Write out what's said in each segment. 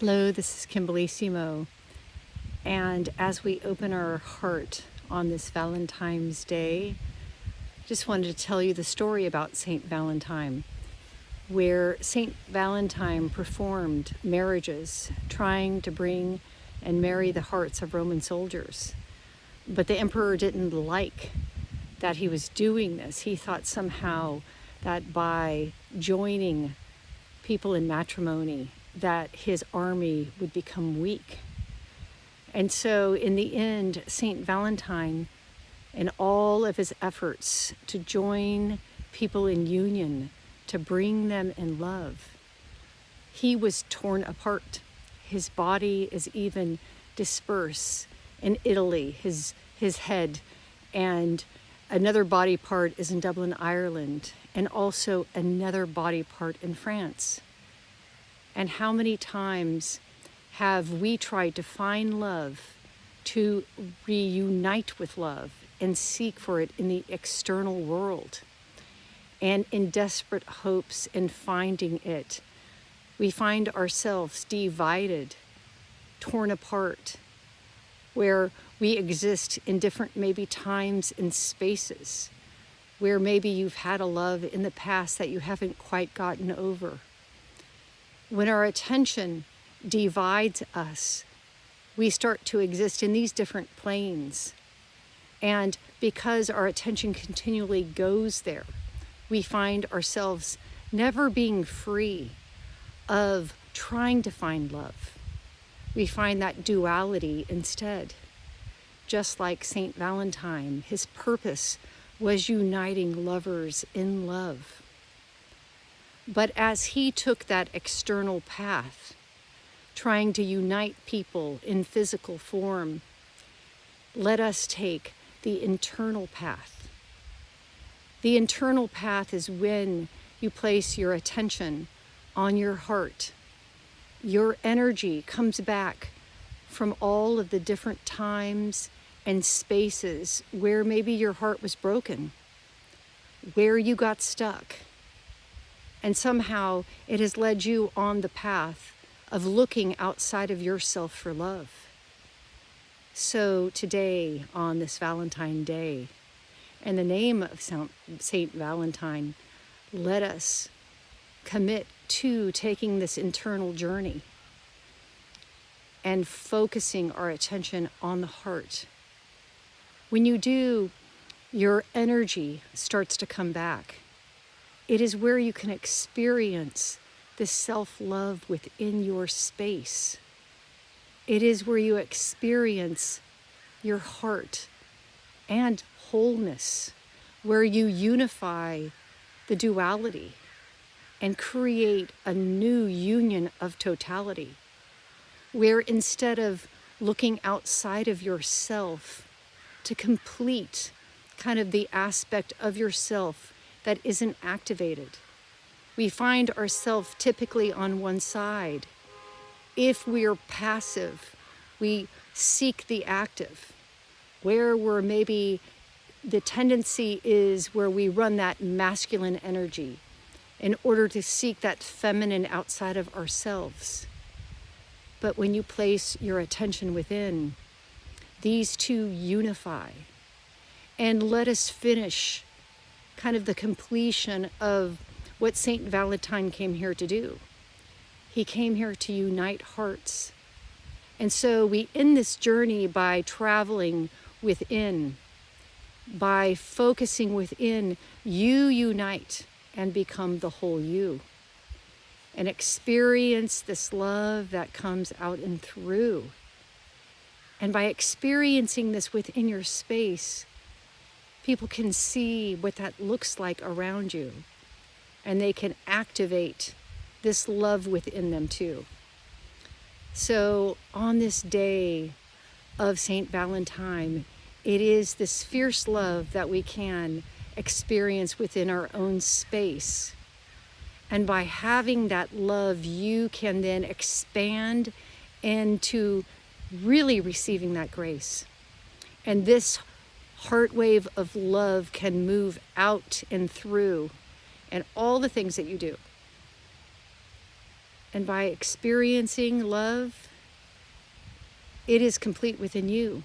Hello, this is Kimberlissimo, and as we open our heart on this Valentine's Day, just wanted to tell you the story about Saint Valentine, where Saint Valentine performed marriages, trying to bring and marry the hearts of Roman soldiers. But the emperor didn't like that he was doing this. He thought somehow that by joining people in matrimony, that his army would become weak. And so in the end, Saint Valentine, in all of his efforts to join people in union, to bring them in love, he was torn apart. His body is even dispersed in Italy, his head, and another body part is in Dublin, Ireland, and also another body part in France. And how many times have we tried to find love, to reunite with love and seek for it in the external world? And in desperate hopes in finding it, we find ourselves divided, torn apart, where we exist in different maybe times and spaces, where maybe you've had a love in the past that you haven't quite gotten over. When our attention divides us, we start to exist in these different planes. And because our attention continually goes there, we find ourselves never being free of trying to find love. We find that duality instead. Just like Saint Valentine, his purpose was uniting lovers in love. But as he took that external path, trying to unite people in physical form, let us take the internal path. The internal path is when you place your attention on your heart. Your energy comes back from all of the different times and spaces where maybe your heart was broken, where you got stuck. And somehow it has led you on the path of looking outside of yourself for love. So today, on this Valentine Day, in the name of Saint Valentine, let us commit to taking this internal journey and focusing our attention on the heart. When you do, your energy starts to come back. It is where you can experience the self-love within your space. It is where you experience your heart and wholeness, where you unify the duality and create a new union of totality, where instead of looking outside of yourself to complete kind of the aspect of yourself that isn't activated, we find ourselves typically on one side. If we're passive, we seek the active, where we're maybe the tendency is where we run that masculine energy in order to seek that feminine outside of ourselves. But when you place your attention within, these two unify. And let us finish kind of the completion of what Saint Valentine came here to do. He came here to unite hearts. And so we end this journey by traveling within, by focusing within. You unite and become the whole you, and experience this love that comes out and through. And by experiencing this within your space, people can see what that looks like around you, and they can activate this love within them too. So on this day of Saint Valentine, it is this fierce love that we can experience within our own space. And by having that love, you can then expand into really receiving that grace. And this heart wave of love can move out and through, and all the things that you do. And by experiencing love, it is complete within you.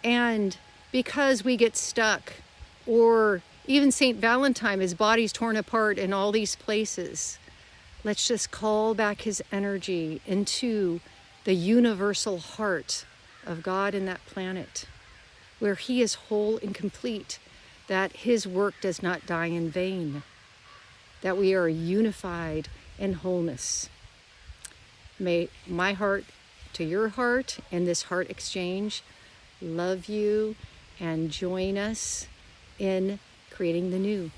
And because we get stuck, or even St. Valentine, his body's torn apart in all these places, let's just call back his energy into the universal heart of God and that planet, where he is whole and complete, that his work does not die in vain, that we are unified in wholeness. May my heart to your heart and this heart exchange love you and join us in creating the new.